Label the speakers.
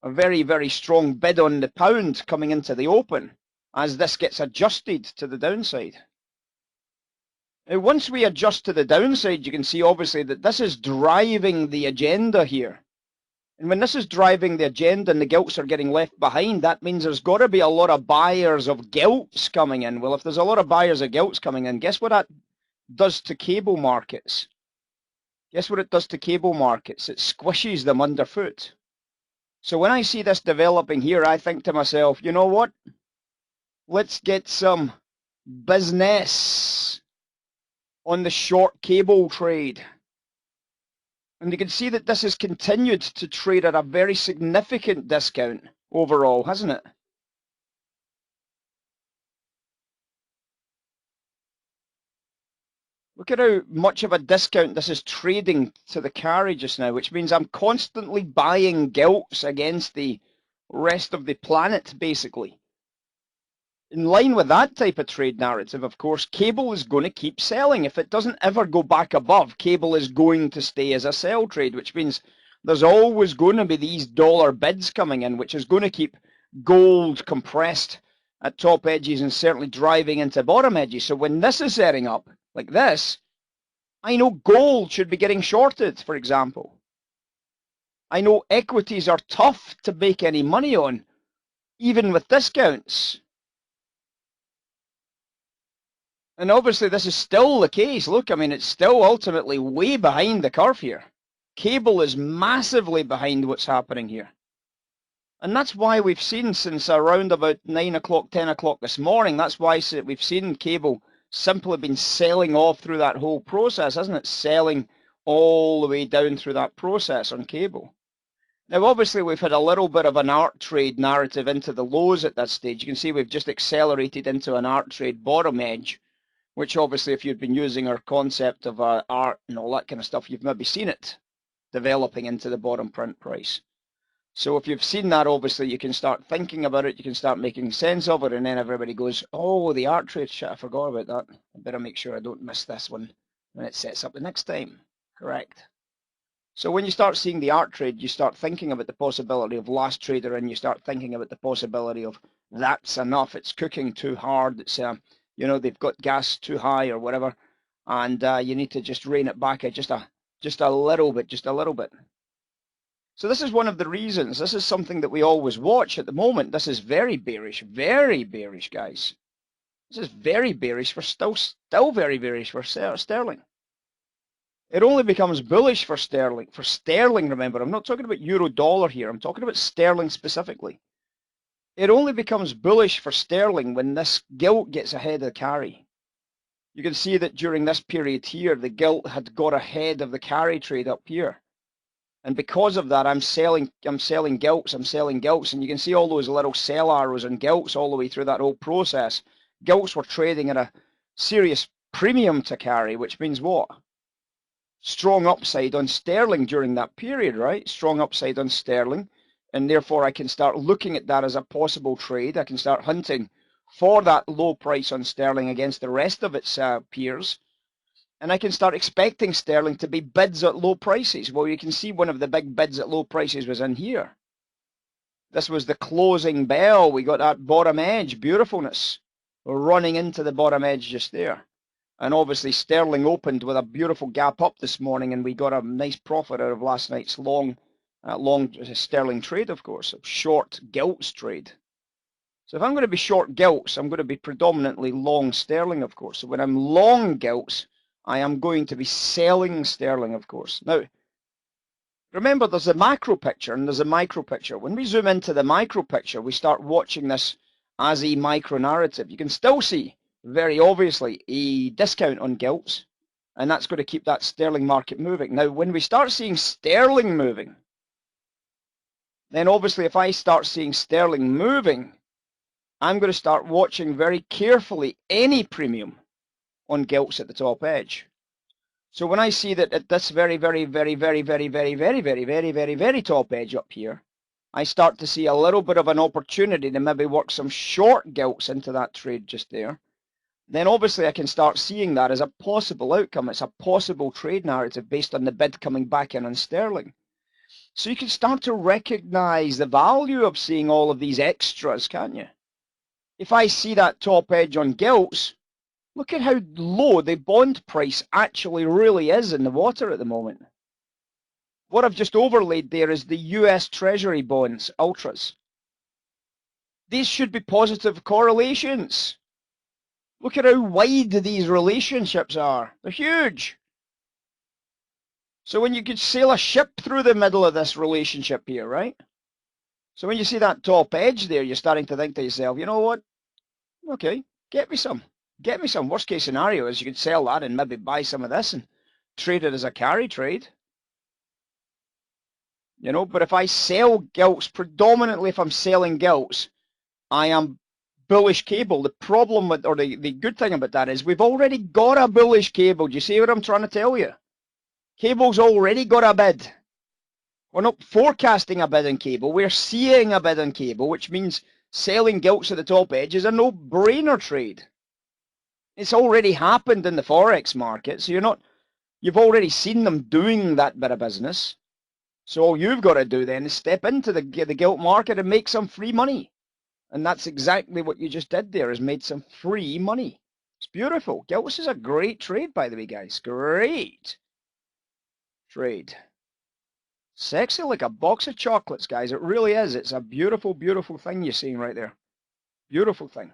Speaker 1: a very, very strong bid on the pound coming into the open as this gets adjusted to the downside. Now, once we adjust to the downside, you can see obviously that this is driving the agenda here. And when this is driving the agenda and the gilts are getting left behind, that means there's got to be a lot of buyers of gilts coming in. Well, if there's a lot of buyers of gilts coming in, guess what that does to cable markets? Guess what it does to cable markets? It squishes them underfoot. So when I see this developing here, I think to myself, you know what? Let's get some business on the short cable trade. And you can see that this has continued to trade at a very significant discount overall, hasn't it? Look at how much of a discount this is trading to the carry just now, which means I'm constantly buying gilts against the rest of the planet, basically. In line with that type of trade narrative, of course, cable is going to keep selling. If it doesn't ever go back above, cable is going to stay as a sell trade, which means there's always going to be these dollar bids coming in, which is going to keep gold compressed at top edges and certainly driving into bottom edges. So when this is setting up like this, I know gold should be getting shorted, for example. I know equities are tough to make any money on, even with discounts. And obviously this is still the case. Look, I mean, it's still ultimately way behind the curve here. Cable is massively behind what's happening here. And that's why we've seen since around about 9 o'clock, 10 o'clock this morning, that's why we've seen cable simply been selling off through that whole process, hasn't it? Selling all the way down through that process on cable. Now, obviously, we've had a little bit of an art trade narrative into the lows at that stage. You can see we've just accelerated into an art trade bottom edge, which obviously if you've been using our concept of art and all that kind of stuff, you've maybe seen it developing into the bottom print price. So if you've seen that, obviously you can start thinking about it, you can start making sense of it, and then everybody goes, oh, the art trade, shit, I forgot about that. I better make sure I don't miss this one when it sets up the next time. Correct. So when you start seeing the art trade, you start thinking about the possibility of last trader, and you start thinking about the possibility of that's enough, it's cooking too hard, it's you know, they've got gas too high or whatever, and you need to just rein it back just a little bit. So this is one of the reasons. This is something that we always watch at the moment. This is very bearish, guys. This is very bearish still very bearish for sterling. It only becomes bullish for sterling. For sterling, remember, I'm not talking about euro dollar here. I'm talking about sterling specifically. It only becomes bullish for sterling when this gilt gets ahead of the carry. You can see that during this period here, the gilt had got ahead of the carry trade up here. And because of that, I'm selling gilts, and you can see all those little sell arrows and gilts all the way through that whole process. Gilts were trading at a serious premium to carry, which means what? Strong upside on sterling during that period, right? Strong upside on sterling, and therefore I can start looking at that as a possible trade. I can start hunting for that low price on sterling against the rest of its peers. And I can start expecting sterling to be bids at low prices. Well, you can see one of the big bids at low prices was in here. This was the closing bell. We got that bottom edge, beautifulness. We're running into the bottom edge just there. And obviously sterling opened with a beautiful gap up this morning, and we got a nice profit out of last night's long sterling trade, of course, a short gilts trade. So if I'm going to be short gilts, I'm going to be predominantly long sterling, of course. So when I'm long gilts, I am going to be selling sterling, of course. Now, remember, there's a macro picture and there's a micro picture. When we zoom into the micro picture, we start watching this as a micro narrative. You can still see, very obviously, a discount on gilts, and that's going to keep that sterling market moving. Now, when we start seeing sterling moving, then obviously if I start seeing sterling moving, I'm going to start watching very carefully any premium on gilts at the top edge. So when I see that at this very top edge up here, I start to see a little bit of an opportunity to maybe work some short gilts into that trade just there. Then obviously I can start seeing that as a possible outcome. It's a possible trade narrative based on the bid coming back in on sterling. So you can start to recognize the value of seeing all of these extras, can't you? If I see that top edge on gilts, look at how low the bond price actually really is in the water at the moment. What I've just overlaid there is the US Treasury bonds, ultras. These should be positive correlations. Look at how wide these relationships are. They're huge. So when you could sail a ship through the middle of this relationship here, right? So when you see that top edge there, you're starting to think to yourself, you know what? Okay, get me some. Get me some. Worst case scenario is you could sell that and maybe buy some of this and trade it as a carry trade. You know, but if I sell gilts, predominantly if I'm selling gilts, I am bullish cable. The problem with, or the good thing about that is we've already got a bullish cable. Do you see what I'm trying to tell you? Cable's already got a bid. We're not forecasting a bid in cable. We're seeing a bid in cable, which means selling gilts at the top edge is a no-brainer trade. It's already happened in the Forex market, so you've already seen them doing that bit of business. So all you've got to do then is step into the gilt market and make some free money. And that's exactly what you just did there, is made some free money. It's beautiful. Gilts is a great trade, by the way, guys. Great trade. Sexy like a box of chocolates, guys. It really is. It's a beautiful, beautiful thing you're seeing right there. Beautiful thing.